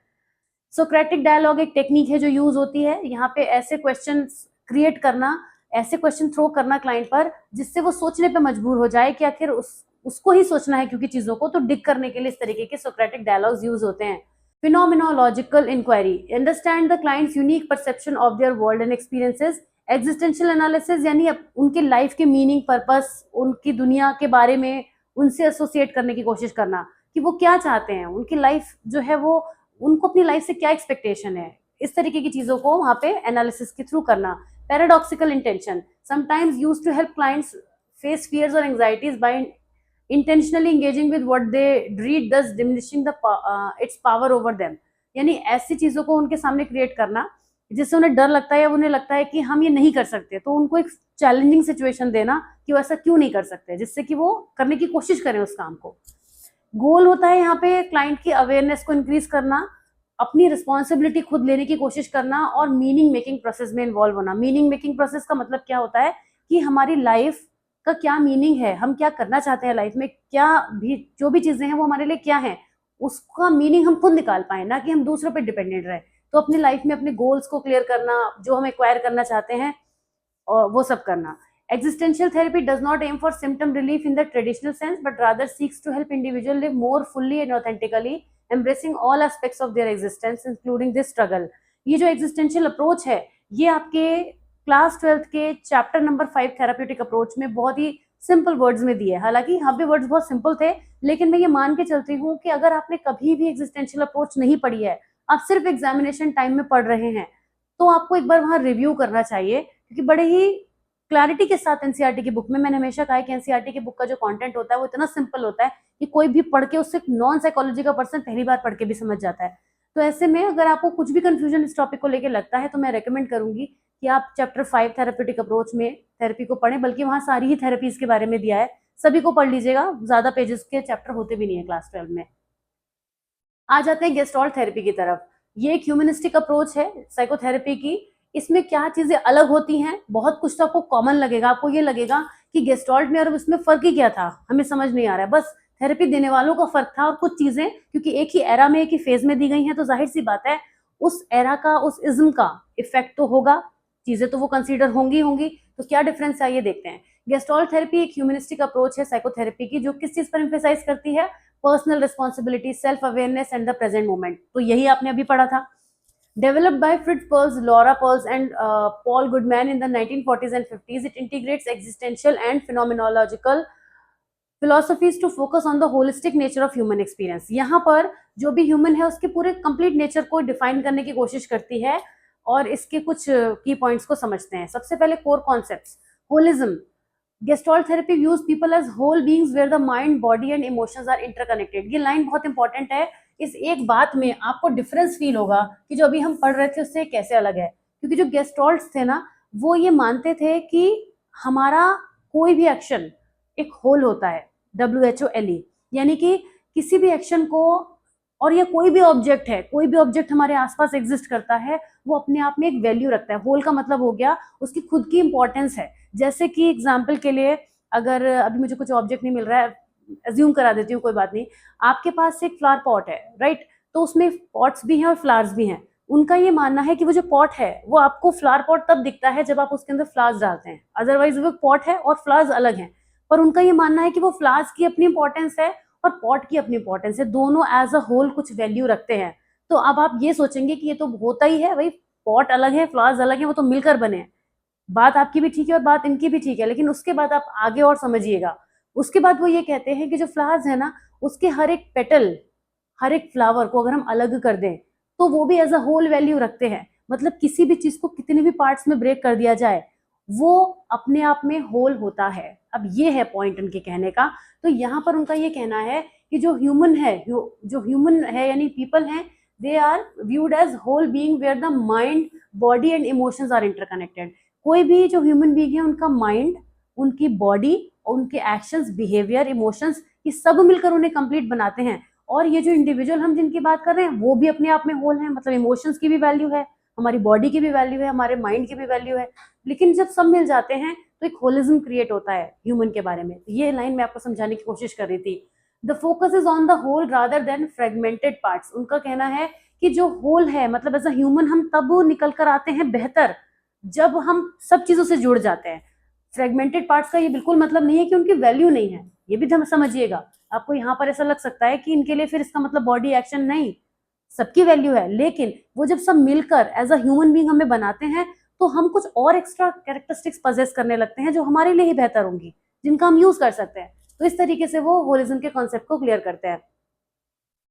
सोक्रेटिक डायलॉग एक टेक्निक है जो यूज होती है यहाँ पे ऐसे क्वेश्चन क्रिएट करना, ऐसे क्वेश्चन थ्रो करना क्लाइंट पर जिससे वो सोचने पे मजबूर हो जाए कि आखिर उसको ही सोचना है क्योंकि चीजों को, तो डिग करने के लिए इस तरीके के सोक्रेटिक डायलॉग्स यूज होते हैं. Phenomenological inquiry, understand the client's unique perception of their world and experiences. Existential analysis यानी उनके लाइफ के मीनिंग, पर्पस, उनकी दुनिया के बारे में उनसे एसोसिएट करने की कोशिश करना कि वो क्या चाहते हैं, उनकी लाइफ जो है वो, उनको अपनी लाइफ से क्या एक्सपेक्टेशन है, इस तरीके की चीजों को वहाँ पे एनालिसिस के थ्रू करना. Paradoxical intention, sometimes used to help clients face fears और anxieties by intentionally engaging with what they read, thus diminishing its power over them. यानी ऐसी चीजों को उनके सामने क्रिएट करना जिससे उन्हें डर लगता है या उन्हें लगता है कि हम ये नहीं कर सकते, तो उनको एक चैलेंजिंग सिचुएशन देना कि वो ऐसा क्यों नहीं कर सकते, जिससे कि वो करने की कोशिश करें उस काम को. गोल होता है यहाँ पे क्लाइंट की अवेयरनेस को इंक्रीज करना, अपनी रिस्पॉन्सिबिलिटी खुद लेने की कोशिश करना और मीनिंग मेकिंग प्रोसेस में इन्वॉल्व होना. मीनिंग मेकिंग प्रोसेस का मतलब क्या होता है कि हमारी लाइफ का क्या मीनिंग है, हम क्या करना चाहते हैं लाइफ में, क्या भी जो भी चीजें हैं वो हमारे लिए क्या है, उसका मीनिंग हम खुद निकाल पाए, ना कि हम दूसरों पर डिपेंडेंट रहे। तो अपनी लाइफ में अपने गोल्स को क्लियर करना, जो हम एक्वायर करना चाहते हैं, और वो सब करना। Existential therapy does not aim for symptom relief in the traditional sense, but rather seeks to help individuals live more fully and authentically, embracing all aspects of their existence, including this struggle. ये जो existential approach है, ये आपके class 12th के chapter number 5 therapeutic approach में बहुत ही simple words में दिए है। हालांकि यहाँ पे वर्ड्स बहुत सिंपल थे, लेकिन मैं ये मान के चलती हूँ कि अगर आपने कभी भी एग्जिस्टेंशियल अप्रोच नहीं पढ़ी है, आप सिर्फ एग्जामिनेशन टाइम में पढ़ रहे हैं, तो आपको एक बार वहां रिव्यू करना चाहिए, क्योंकि बड़े ही क्लैरिटी के साथ एनसीईआरटी की बुक में, मैंने हमेशा कहा है कि एनसीईआरटी की बुक का जो कंटेंट होता है वो इतना सिंपल होता है कि कोई भी पढ़ के, उससे नॉन साइकोलॉजी का पर्सन पहली बार पढ़ के भी समझ जाता है। तो ऐसे में अगर आपको कुछ भी कंफ्यूजन इस टॉपिक को लेकर लगता है, तो मैं रेकमेंड करूंगी कि आप चैप्टर 5 थेराप्यूटिक अप्रोच में थेरेपी को पढ़ें, बल्कि वहां सारी ही थेरेपीज के बारे में दिया है, सभी को पढ़ लीजिएगा, ज्यादा पेजेस के चैप्टर होते भी नहीं है क्लास 12 में। आ जाते हैं गेस्टॉल्ट थेरेपी की तरफ। ये एक ह्यूमनिस्टिक अप्रोच है साइकोथेरेपी की। इसमें क्या चीजें अलग होती हैं, बहुत कुछ तो आपको कॉमन लगेगा, आपको ये लगेगा कि गेस्टॉल्ट में और उसमें फर्क ही क्या था, हमें समझ नहीं आ रहा है, बस थेरेपी देने वालों का फर्क था, और कुछ चीजें क्योंकि एक ही एरा में एक ही फेज में दी गई हैं, तो जाहिर सी बात है उस एरा का, उस इज्म का इफेक्ट तो होगा, चीजें तो वो कंसीडर होंगी होंगी। तो क्या डिफरेंस है ये देखते हैं। गेस्टॉल्ट थेरेपी एक ह्यूमनिस्टिक अप्रोच है साइकोथेरेपी की, जो किस चीज पर एम्फेसाइज करती है, personal responsibility, self awareness and the present moment. तो यही आपने अभी पढ़ा था। Developed by Fritz Perls, Laura Perls, and Paul Goodman in the 1940s and 50s, it integrates existential and phenomenological philosophies to focus on the holistic nature of human experience. यहाँ पर जो भी ह्यूमन है उसके पूरे कंप्लीट नेचर को define करने की कोशिश करती है, और इसके कुछ की पॉइंट्स को समझते हैं। सबसे पहले core concepts. Holism. Gestalt therapy views people as whole beings where the mind, body and emotions are interconnected. ये लाइन बहुत इंपॉर्टेंट है। इस एक बात में आपको डिफरेंस फील होगा कि जो अभी हम पढ़ रहे थे उससे कैसे अलग है, क्योंकि जो गेस्टॉल्ट्स थे ना, वो ये मानते थे कि हमारा कोई भी एक्शन एक होल होता है, WHOLE, यानी कि किसी भी एक्शन को, और ये कोई भी ऑब्जेक्ट है, कोई भी ऑब्जेक्ट हमारे आसपास एग्जिस्ट करता है, वो अपने आप में एक वैल्यू रखता है। होल का मतलब हो गया उसकी खुद की इंपॉर्टेंस है। जैसे कि एग्जाम्पल के लिए, अगर अभी मुझे कुछ ऑब्जेक्ट नहीं मिल रहा है, एज्यूम करा देती हूँ, कोई बात नहीं, आपके पास एक फ्लावर पॉट है, राइट, तो उसमें पॉट्स भी हैं और फ्लावर्स भी हैं। उनका ये मानना है कि वो जो पॉट है वो आपको फ्लावर पॉट तब दिखता है जब आप उसके अंदर फ्लावर्स डालते हैं, अदरवाइज वो पॉट है और फ्लावर्स अलग हैं। पर उनका ये मानना है कि वो फ्लावर्स की अपनी इंपॉर्टेंस है और पॉट की अपनी इंपॉर्टेंस है, दोनों एज अ होल कुछ वैल्यू रखते हैं। तो अब आप ये सोचेंगे कि ये तो होता ही है भाई, पॉट अलग है, फ्लावर्स अलग है, वो तो मिलकर बने हैं। बात आपकी भी ठीक है और बात इनकी भी ठीक है, लेकिन उसके बाद आप आगे और समझिएगा। उसके बाद वो ये कहते हैं कि जो फ्लावर्स है ना, उसके हर एक पेटल, हर एक फ्लावर को अगर हम अलग कर दें तो वो भी एज अ होल वैल्यू रखते हैं। मतलब किसी भी चीज को कितने भी पार्ट्स में ब्रेक कर दिया जाए, वो अपने आप में होल होता है। अब ये है पॉइंट उनके कहने का। तो यहाँ पर उनका ये कहना है कि जो ह्यूमन है, जो ह्यूमन है यानी पीपल हैं, they are viewed as whole being where the mind, body and emotions are interconnected. कोई भी जो ह्यूमन बीइंग है, उनका माइंड, उनकी बॉडी और उनके एक्शंस, बिहेवियर, इमोशंस, ये सब मिलकर उन्हें कंप्लीट बनाते हैं। और ये जो इंडिविजुअल हम जिनकी बात कर रहे हैं वो भी अपने आप में होल है। मतलब इमोशंस की भी वैल्यू है, हमारी बॉडी की भी वैल्यू है, हमारे माइंड की भी वैल्यू है, लेकिन जब सब मिल जाते हैं तो एक होलिज्म क्रिएट होता है ह्यूमन के बारे में। ये लाइन मैं आपको समझाने की कोशिश कर रही थी। The focus is on the whole rather than fragmented parts. उनका कहना है कि जो होल है, मतलब एज अ ह्यूमन हम तब निकल कर आते हैं बेहतर जब हम सब चीजों से जुड़ जाते हैं। फ्रेगमेंटेड पार्ट्स का ये बिल्कुल मतलब नहीं है कि उनकी वैल्यू नहीं है, ये भी समझिएगा। आपको यहाँ पर ऐसा लग सकता है कि इनके लिए फिर इसका मतलब बॉडी एक्शन नहीं, सबकी वैल्यू है, लेकिन वो जब सब मिलकर एज अ ह्यूमन बीइंग हमें बनाते हैं तो हम कुछ और एक्स्ट्रा कैरेक्टरिस्टिक्स पजेस करने लगते हैं जो हमारे लिए ही बेहतर होंगी, जिनका हम यूज कर सकते हैं। तो इस तरीके से वो होलिज्म के कॉन्सेप्ट को क्लियर करते हैं।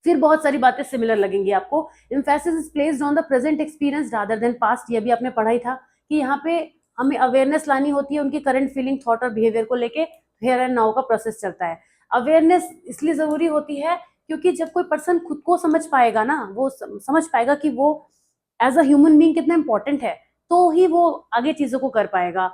फिर बहुत सारी बातें सिमिलर लगेंगी आपको। Emphasis is placed on the present experience rather than past. ये भी आपने पढ़ा ही था कि यहाँ पे हमें अवेयरनेस लानी होती है उनकी करंट फीलिंग, थॉट और बिहेवियर को लेके। हियर एंड नाउ का प्रोसेस चलता है। अवेयरनेस इसलिए जरूरी होती है क्योंकि जब कोई पर्सन खुद को समझ पाएगा ना, वो समझ पाएगा कि वो एज अ ह्यूमन बीइंग कितना इंपॉर्टेंट है, तो ही वो आगे चीजों को कर पाएगा।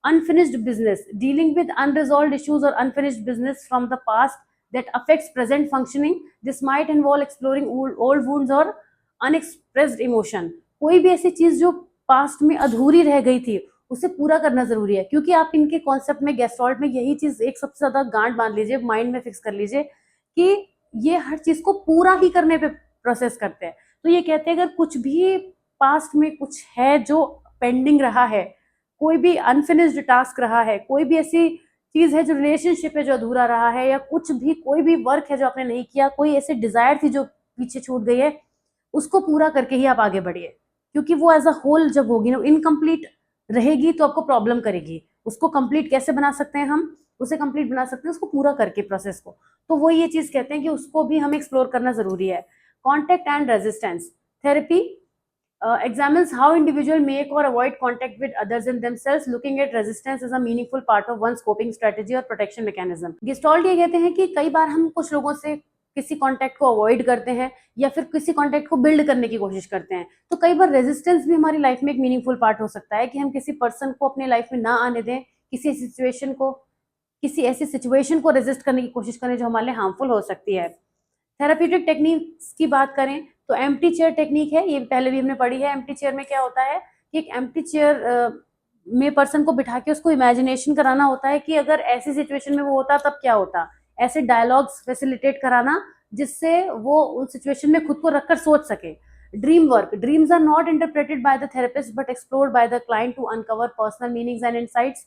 Unfinished business, dealing with unresolved issues और unfinished business from the past that affects present functioning. This might involve exploring old wounds और unexpressed emotion. कोई भी ऐसी चीज जो पास्ट में अधूरी रह गई थी, उसे पूरा करना जरूरी है, क्योंकि आप इनके कॉन्सेप्ट में गेस्टॉल्ट में यही चीज एक सबसे ज्यादा गांठ बांध लीजिए, माइंड में फिक्स कर लीजिए कि ये हर चीज को पूरा ही करने पे प्रोसेस करते हैं। तो ये कहते हैं अगर कुछ भी पास्ट में कुछ है जो पेंडिंग रहा है, कोई भी अनफिनिश्ड टास्क रहा है, कोई भी ऐसी चीज है जो रिलेशनशिप है जो अधूरा रहा है, या कुछ भी कोई भी वर्क है जो आपने नहीं किया, कोई ऐसी डिजायर थी जो पीछे छूट गई है, उसको पूरा करके ही आप आगे बढ़िए। क्योंकि वो एज अ होल जब होगी ना, इनकम्प्लीट रहेगी तो आपको प्रॉब्लम करेगी। उसको कंप्लीट कैसे बना सकते हैं हम, उसे कंप्लीट बना सकते हैं उसको पूरा करके प्रोसेस को। तो वो ये चीज कहते हैं कि उसको भी हमें एक्सप्लोर करना जरूरी है। Contact and resistance therapy examines how individual make or avoid contact with others and themselves, looking at resistance as a meaningful part of one's coping strategy or protection mechanism. Gestalt ये कहते हैं कि कई बार हम कुछ लोगों से किसी कांटेक्ट को अवॉइड करते हैं या फिर किसी कांटेक्ट को बिल्ड करने की कोशिश करते हैं, तो कई बार रेजिस्टेंस भी हमारी लाइफ में एक मीनिंगफुल पार्ट हो सकता है कि हम किसी पर्सन को अपने लाइफ में ना आने दें, किसी ऐसी सिचुएशन को रेजिस्ट करने की कोशिश करें जो हमारे लिए हार्मफुल हो सकती है। थेराप्यूटिक टेक्निक्स की बात करें तो एम्प्टी चेयर टेक्निक है, ये पहले भी हमने पढ़ी है। एम्प्टी चेयर में क्या होता है कि एक एम्प्टी चेयर में पर्सन को बिठा के उसको इमेजिनेशन कराना होता है कि अगर ऐसी सिचुएशन में वो होता तब क्या होता, ऐसे डायलॉग्स फैसिलिटेट कराना जिससे वो उन सिचुएशन में खुद को रखकर सोच सके। Dream work, dreams are not interpreted by the therapist but explored by the client to uncover personal meanings and insights.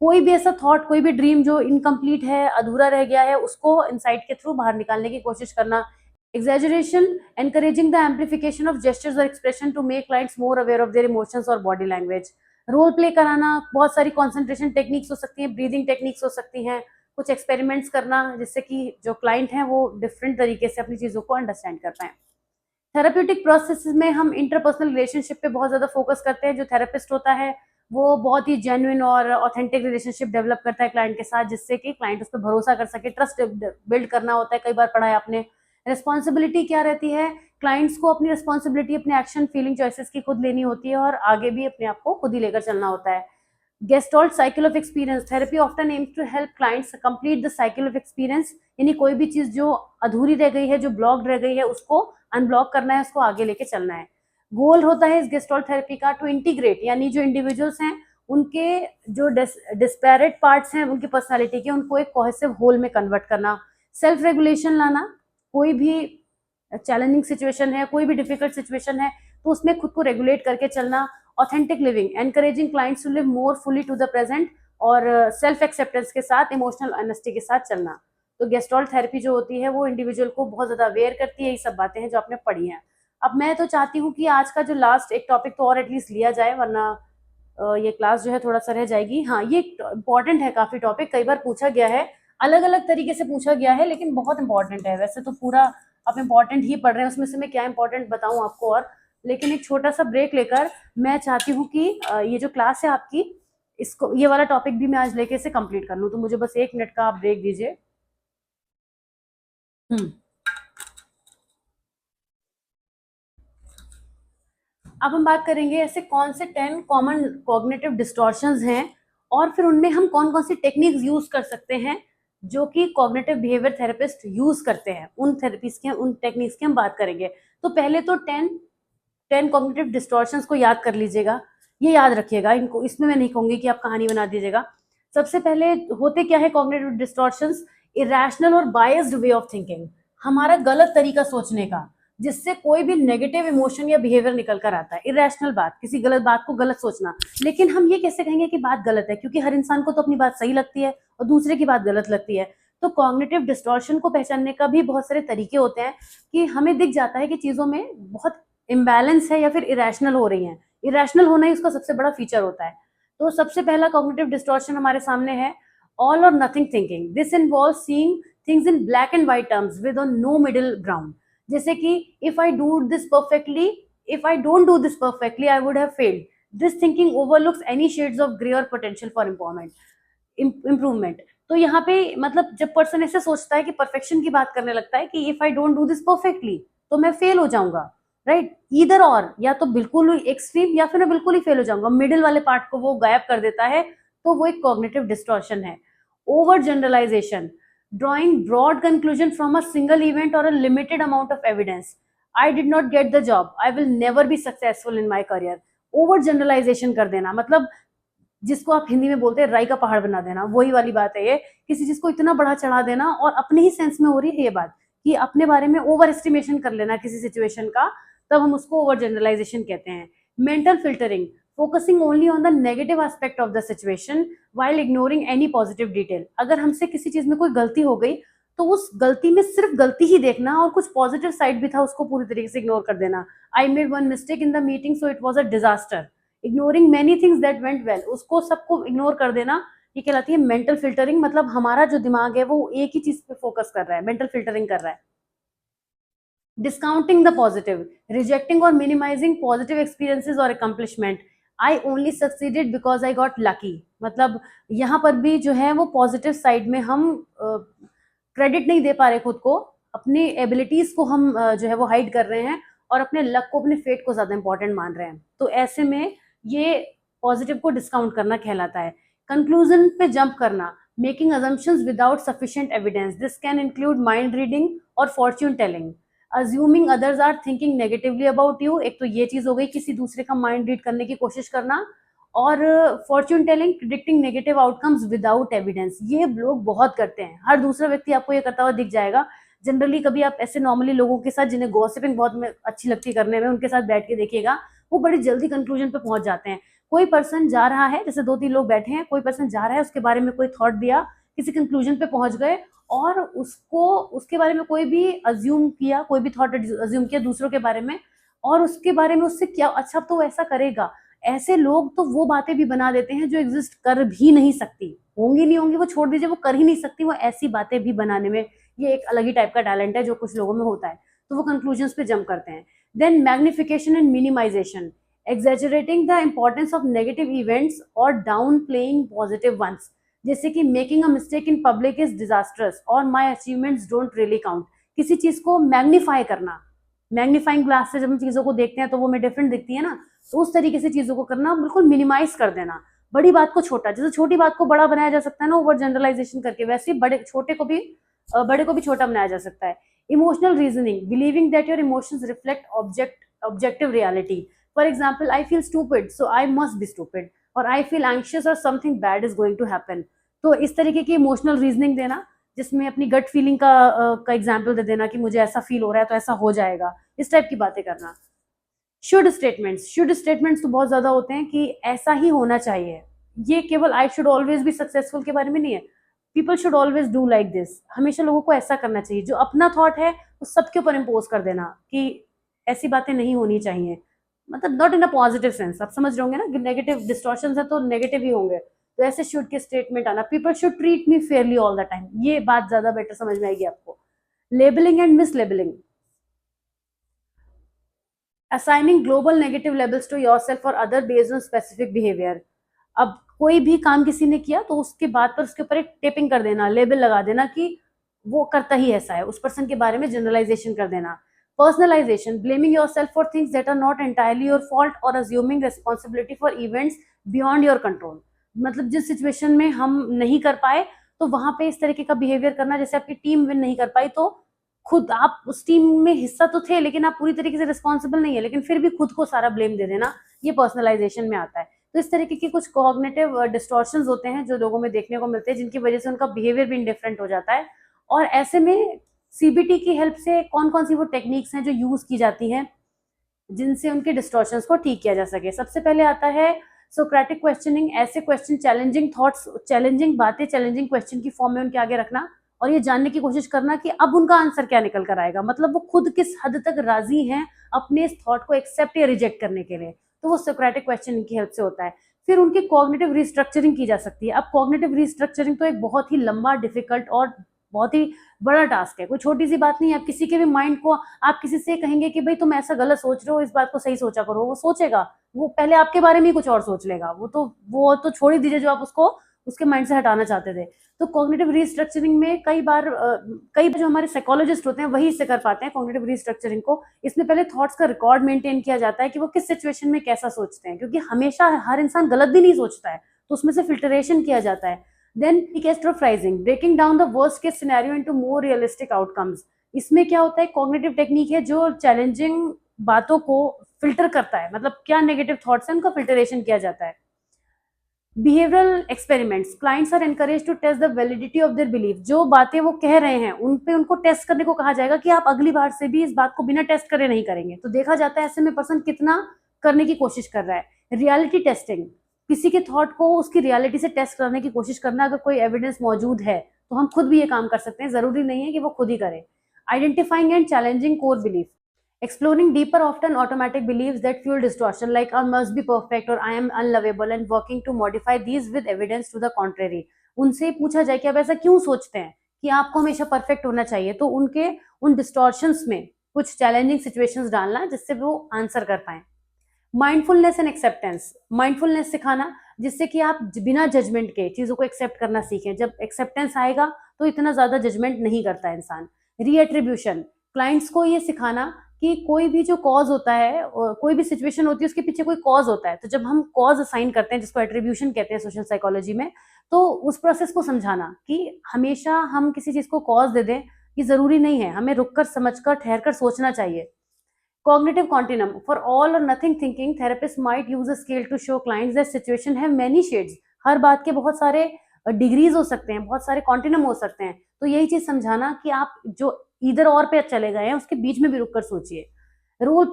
कोई भी ऐसा थॉट, कोई भी ड्रीम जो इनकम्प्लीट है, अधूरा रह गया है, उसको इनसाइट के थ्रू बाहर निकालने की कोशिश करना। Exaggeration, encouraging the amplification of gestures or expression to make clients more aware of their emotions or body language. Role play कराना, बहुत सारी कंसंट्रेशन टेक्निक्स हो सकती हैं, ब्रीदिंग टेक्निक्स हो सकती हैं, कुछ एक्सपेरिमेंट्स करना जिससे कि जो क्लाइंट हैं वो डिफरेंट तरीके से अपनी चीज़ों को अंडरस्टैंड कर पाएं। थेराप्यूटिक प्रोसेस में हम इंटरपर्सनल रिलेशनशिप पे बहुत ज़्यादा फोकस करते हैं। जो थेरेपिस्ट होता है वो बहुत ही जेन्युइन और ऑथेंटिक रिलेशनशिप डेवलप करता है क्लाइंट के साथ, जिससे कि क्लाइंट उस पर भरोसा कर सके। ट्रस्ट बिल्ड करना होता है, कई बार पढ़ा है आपने। रिस्पॉन्सिबिलिटी क्या रहती है, क्लाइंट्स को अपनी रिस्पॉन्सिबिलिटी अपने एक्शन फीलिंग चॉइसेस की खुद लेनी होती है और आगे भी अपने आप को खुद ही लेकर चलना होता है। Gestalt cycle of experience therapy often aims to help clients complete the cycle of experience, यानी कोई भी चीज जो अधूरी रह गई है, जो ब्लॉक्ड रह गई है, उसको अनब्लॉक करना है, उसको आगे लेके चलना है। गोल होता है इस गेस्टॉल्ट थेरेपी का टू इंटीग्रेट, यानी जो इंडिविजुअल्स हैं उनके जो डिस्पैरेट पार्ट्स हैं उनकी पर्सनालिटी के, उनको एक कोहेसिव होल में कन्वर्ट करना। सेल्फ रेगुलेशन लाना, कोई भी चैलेंजिंग सिचुएशन है, कोई भी डिफिकल्ट सिचुएशन है तो उसमें खुद को रेगुलेट करके चलना। Authentic living, encouraging clients to live more fully to the present और सेल्फ एक्सेप्टेंस के साथ, इमोशनल ऑनेस्टी के साथ चलना। तो गेस्टॉल्ट थेरेपी जो होती है वो इंडिविजुअल को बहुत ज्यादा अवेयर करती है। ये सब बातें हैं जो आपने पढ़ी हैं। अब मैं तो चाहती हूँ कि आज का जो लास्ट एक टॉपिक तो और एटलीस्ट लिया जाए, वरना ये क्लास जो है थोड़ा सा रह जाएगी। हाँ, ये इंपॉर्टेंट है काफी टॉपिक, कई बार पूछा गया है, अलग अलग तरीके से पूछा गया है, लेकिन बहुत इंपॉर्टेंट है। वैसे तो पूरा आप इंपॉर्टेंट ही पढ़ रहे हैं, उसमें से मैं क्या इंपॉर्टेंट बताऊं आपको, और लेकिन एक छोटा सा ब्रेक लेकर मैं चाहती हूँ कि ये जो क्लास है आपकी, इसको ये वाला टॉपिक भी मैं आज लेके इसे कंप्लीट कर लूँ। तो मुझे बस 1 मिनट का आप ब्रेक दीजिए। अब हम बात करेंगे ऐसे कौन से 10 कॉमन कॉग्निटिव डिस्टॉर्शंस हैं और फिर उनमें हम कौन कौन सी टेक्निक्स यूज कर सकते हैं जो कि कॉग्निटिव बिहेवियर थेरेपिस्ट यूज करते हैं। उन थेरेपीज के, उन टेक्निक्स की हम बात करेंगे। तो पहले तो 10 कॉग्निटिव डिस्टॉर्शंस को याद कर लीजिएगा, ये याद रखिएगा इनको, इसमें मैं नहीं कहूंगी कि आप कहानी बना दीजिएगा। सबसे पहले होते क्या है कॉग्निटिव डिस्टॉर्शंस, इरेशनल और बायस्ड वे ऑफ थिंकिंग, हमारा गलत तरीका सोचने का, जिससे कोई भी नेगेटिव इमोशन या बिहेवियर निकल कर आता है। इरेशनल बात, किसी गलत बात को गलत सोचना। लेकिन हम ये कैसे कहेंगे कि बात गलत है, क्योंकि हर इंसान को तो अपनी बात सही लगती है और दूसरे की बात गलत लगती है। तो कॉग्निटिव डिस्टॉर्शन को पहचानने का भी बहुत सारे तरीके होते हैं कि हमें दिख जाता है कि चीजों में बहुत इम्बैलेंस है या फिर इरेशनल हो रही है। इरेशनल होना ही उसका सबसे बड़ा फीचर होता है। तो सबसे पहला कॉग्निटिव डिस्टॉर्शन हमारे सामने है ऑल और nothing thinking. This involve seeing things in black and white terms with no middle ground. जैसे कि if I do this perfectly, if I don't do this perfectly I would have failed. This thinking overlooks any shades of grey और potential for improvement. तो यहाँ पे मतलब जब person ऐसे सोचता है कि परफेक्शन की बात करने लगता है कि if I don't do this perfectly तो मैं फेल हो जाऊंगा, राइट। ईदर और, या तो बिल्कुल एक्सट्रीम या फिर मैं बिल्कुल ही फेल हो जाऊंगा, मिडिल वाले पार्ट को वो गायब कर देता है। तो वो एक कॉग्निटिव डिस्टॉर्शन है। Overgeneralisation, drawing broad conclusion from a single event or a limited amount of evidence. I did not get the job, I will never be successful in my career. Overgeneralisation कर देना, मतलब जिसको आप हिंदी में बोलते हैं राई का पहाड़ बना देना, वही वाली बात है ये। किसी चीज को इतना बड़ा चढ़ा देना और अपने ही सेंस में हो रही है ये बात कि अपने बारे में ओवर एस्टिमेशन कर लेना किसी सिचुएशन का, तब हम उसको ओवर जनरलाइजेशन कहते हैं। Mental filtering, focusing only on the negative aspect of the situation while ignoring any positive detail. अगर हमसे किसी चीज में कोई गलती हो गई तो उस गलती में सिर्फ गलती ही देखना और कुछ पॉजिटिव साइड भी था उसको पूरी तरीके से इग्नोर कर देना। I made one mistake in the meeting so it was a disaster, ignoring many things that went well, उसको सबको इग्नोर कर देना, ये कहलाती है मेंटल फिल्टरिंग। मतलब हमारा जो दिमाग है वो एक ही चीज पे फोकस कर रहा है, मेंटल फिल्टरिंग कर रहा है। डिस्काउंटिंग द पॉजिटिव, रिजेक्टिंग और मिनिमाइजिंग पॉजिटिव एक्सपीरियंसेस और accomplishment, I only succeeded because I got lucky. मतलब यहाँ पर भी जो है वो पॉजिटिव साइड में हम क्रेडिट नहीं दे पा रहे खुद को, अपनी एबिलिटीज को हम जो है वो हाइड कर रहे हैं और अपने लक को, अपने फेट को ज्यादा इंपॉर्टेंट मान रहे हैं। तो ऐसे में ये पॉजिटिव को डिस्काउंट करना कहलाता है। कंक्लूजन पे जंप करना, making assumptions without sufficient evidence, this can include mind reading और fortune telling. Assuming others are thinking negatively about you, एक तो ये चीज हो गई, किसी दूसरे का माइंड रीड करने की कोशिश करना। और fortune telling, predicting negative outcomes without evidence, ये लोग बहुत करते हैं। हर दूसरा व्यक्ति आपको ये करता हुआ दिख जाएगा। जनरली कभी आप ऐसे नॉर्मली लोगों के साथ जिन्हें गॉसिपिंग बहुत अच्छी लगती है करने में, उनके साथ बैठ के देखिएगा, वो बड़ी जल्दी कंक्लूजन पे पहुंच जाते हैं। कोई पर्सन जा रहा है, जैसे 2-3 लोग बैठे हैं, कोई पर्सन जा रहा है, उसके बारे में कोई थॉट दिया, किसी कंक्लूजन पे पहुंच गए और उसको उसके बारे में कोई भी अज्यूम किया, कोई भी थॉट अज्यूम किया दूसरों के बारे में, और उसके बारे में उससे क्या अच्छा तो ऐसा करेगा। ऐसे लोग तो वो बातें भी बना देते हैं जो एग्जिस्ट कर भी नहीं सकती, होंगी नहीं होंगी वो छोड़ दीजिए, वो कर ही नहीं सकती, वो ऐसी बातें भी बनाने में ये एक अलग ही टाइप का टैलेंट है जो कुछ लोगों में होता है। तो वो कंक्लूजन्स पे जंप करते हैं। Then magnification and minimisation, exaggerating the importance of negative events or downplaying positive ones, जैसे कि making a mistake in public is disastrous और my achievements don't really count। किसी चीज को मैग्नीफाई करना, मैग्नीफाइंग ग्लास से जब हम चीजों को देखते हैं तो वो हमें डिफरेंट दिखती है ना, तो उस तरीके से चीजों को करना, बिल्कुल मिनिमाइज कर देना। बड़ी बात को छोटा, जैसे छोटी बात को बड़ा बनाया जा सकता है ना ओवर जनरलाइजेशन करके, वैसे ही बड़े छोटे को भी बड़े को भी छोटा बनाया जा सकता है। Emotional reasoning, believing that your emotions reflect objective reality. For example, I feel stupid, so I must be stupid, और I feel anxious or something bad is going to happen। तो इस तरीके की इमोशनल रीजनिंग देना, जिसमें अपनी gut feeling का example दे देना कि मुझे ऐसा फील हो रहा है तो ऐसा हो जाएगा, इस टाइप की बातें करना। शुड स्टेटमेंट्स तो बहुत ज्यादा होते हैं कि ऐसा ही होना चाहिए, ये केवल I should always be successful के बारे में नहीं है। People should always do like this, हमेशा लोगों को ऐसा करना चाहिए। जो अपना थॉट है वो सबके ऊपर इम्पोज कर देना कि ऐसी बातें नहीं होनी चाहिए, मतलब not in a positive sense, आप समझ रहे होंगे ना कि नेगेटिव डिस्टॉर्शन है तो नेगेटिव ही होंगे, तो ऐसे शुड के स्टेटमेंट आना। People should treat me fairly all the time, ये बात ज्यादा बेटर समझ में आएगी आपको। Labelling and mislabelling, assigning global negative labels to yourself और other based on specific behaviour. अब कोई भी काम किसी ने किया तो उसके बाद पर उसके ऊपर एक टेपिंग कर देना, लेबल लगा देना कि वो करता ही ऐसा है, उस पर्सन के बारे में जनरलाइजेशन कर देना। Personalization, blaming yourself for things that are not entirely your fault or assuming responsibility for events beyond your control। मतलब जिस सिचुएशन में हम नहीं कर पाए तो वहां पे इस तरीके का बिहेवियर करना, जैसे आपकी टीम विन नहीं कर पाई तो खुद आप उस टीम में हिस्सा तो थे लेकिन आप पूरी तरीके से रिस्पॉन्सिबल नहीं है, लेकिन फिर भी खुद को सारा ब्लेम दे देना, ये पर्सनलाइजेशन में आता है। तो इस तरीके की कुछ कॉग्निटिव डिस्टॉर्शंस होते हैं जो लोगों में देखने को मिलते हैं, जिनकी वजह से उनका बिहेवियर भी इंडिफरेंट हो जाता है। और ऐसे में सीबीटी की हेल्प से कौन कौन सी वो टेक्निक्स हैं जो यूज की जाती हैं जिनसे उनके डिस्टॉर्शंस को ठीक किया जा सके। सबसे पहले आता है सोक्रेटिक क्वेश्चनिंग, ऐसे क्वेश्चन, चैलेंजिंग थॉट्स, चैलेंजिंग बातें चैलेंजिंग क्वेश्चन की फॉर्म में उनके आगे रखना और ये जानने की कोशिश करना कि अब उनका आंसर क्या निकल कर आएगा, मतलब वो खुद किस हद तक राजी हैं अपने इस थॉट को एक्सेप्ट या रिजेक्ट करने के लिए, तो वो सोक्रेटिक क्वेश्चन की हेल्प से होता है। फिर उनकी कॉग्निटिव रिस्ट्रक्चरिंग की जा सकती है। अब कॉग्निटिव रिस्ट्रक्चरिंग तो एक बहुत ही लंबा, डिफिकल्ट और बहुत ही बड़ा टास्क है, कोई छोटी सी बात नहीं है। आप किसी के भी माइंड को, आप किसी से कहेंगे कि भाई तुम ऐसा गलत सोच रहे हो, इस बात को सही सोचा करो, वो सोचेगा, वो पहले आपके बारे में ही कुछ और सोच लेगा, वो तो छोड़ ही दीजिए जो आप उसको उसके माइंड से हटाना चाहते थे। तो कॉग्निटिव रिस्ट्रक्चरिंग में कई बार जो हमारे साइकोलॉजिस्ट होते हैं वही इससे कर पाते हैं कॉग्निटिव रिस्ट्रक्चरिंग को। इसमें पहले थॉट्स का रिकॉर्ड मेंटेन किया जाता है कि वो किस सिचुएशन में कैसा सोचते हैं, क्योंकि हमेशा हर इंसान गलत भी नहीं सोचता है, तो उसमें से फिल्टरेशन किया जाता है। Then catastrophizing, breaking down the worst case scenario into more realistic outcomes। इसमें क्या होता है, कॉग्निटिव टेक्निक है जो चैलेंजिंग बातों को फिल्टर करता है, मतलब क्या नेगेटिव थॉट्स है उनका फिल्टरेशन किया जाता है। Behavioural experiments, clients are encourage to test the validity of their belief. जो बातें वो कह रहे हैं उन पे उनको टेस्ट करने को कहा जाएगा कि आप अगली बार से भी इस बात को बिना टेस्ट करे नहीं करेंगे। तो देखा जाता है ऐसे में पर्सन कितना करने की कोशिश कर रहा है। रियलिटी टेस्टिंग, किसी के थॉट को उसकी रियलिटी से टेस्ट करने की कोशिश करना। अगर कोई एविडेंस मौजूद है तो हम खुद भी ये काम कर सकते हैं, जरूरी नहीं है कि वो खुद ही करे। Identifying and challenging core belief, exploring deeper often automatic beliefs that fuel distortion like I must be perfect or I am unlovable and working to modify these with evidence to the contrary। उनसे पूछा जाए कि आप ऐसा क्यों सोचते हैं कि आपको हमेशा परफेक्ट होना चाहिए, तो उनके उन डिस्टॉर्शंस में कुछ चैलेंजिंग सिचुएशंस डालना जिससे वो आंसर कर पाए। माइंडफुलनेस एंड एक्सेप्टेंस, माइंडफुलनेस सिखाना जिससे कि आप बिना जजमेंट के चीजों को एक्सेप्ट करना सीखें। जब एक्सेप्टेंस आएगा तो इतना ज्यादा जजमेंट नहीं करता इंसान। रीएट्रीब्यूशन, क्लाइंट्स को ये सिखाना कि कोई भी जो कॉज होता है, कोई भी सिचुएशन होती है उसके पीछे कोई कॉज होता है, तो जब हम कॉज असाइन करते हैं जिसको एट्रीब्यूशन कहते हैं सोशल साइकोलॉजी में, तो उस प्रोसेस को समझाना कि हमेशा हम किसी चीज को कॉज दे दें ये जरूरी नहीं है, हमें रुककर समझकर ठहरकर सोचना चाहिए। Cognitive continuum, for all or nothing thinking, therapist might use a scale to show clients that situation have many shades। हर बात के बहुत सारे डिग्रीज हो सकते हैं, बहुत सारे कॉन्टिनम हो सकते हैं। तो यही चीज समझाना कि आप जो इधर और पे चले गए हैं उसके बीच में भी रुककर सोचिए। रोल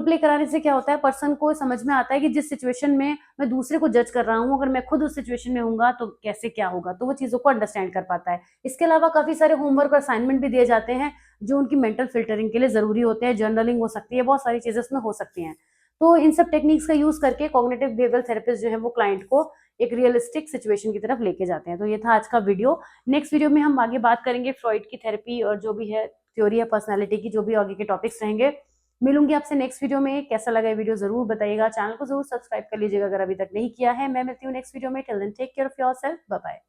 प्ले कराने से क्या होता है, पर्सन को समझ में आता है कि जिस सिचुएशन में मैं दूसरे को जज कर रहा हूँ, अगर मैं खुद उस सिचुएशन में हूँगा तो कैसे क्या होगा, तो वो चीजों को अंडरस्टैंड कर पाता है। इसके अलावा काफी सारे होमवर्क और असाइनमेंट भी दिए जाते हैं जो उनकी मेंटल फिल्टरिंग के लिए जरूरी होते हैं। जर्नलिंग हो सकती है, बहुत सारी चीजें उसमें हो सकती हैं। तो इन सब टेक्निक्स का यूज करके कॉग्निटिव बिहेवियरल थेरेपिस्ट जो है वो क्लाइंट को एक रियलिस्टिक सिचुएशन की तरफ लेके जाते हैं। तो ये था आज का वीडियो। नेक्स्ट वीडियो में हम आगे बात करेंगे फ्रॉइड की थेरेपी और जो भी है थ्योरी है पर्सनालिटी की, जो भी आगे के टॉपिक्स रहेंगे। मिलूंगी आपसे नेक्स्ट वीडियो में। कैसा लगा ये वीडियो जरूर बताइएगा, चैनल को जरूर सब्सक्राइब कर लीजिएगा अगर अभी तक नहीं किया है। मैं मिलती हूँ नेक्स्ट वीडियो में। Till then take care of yourself, bye bye.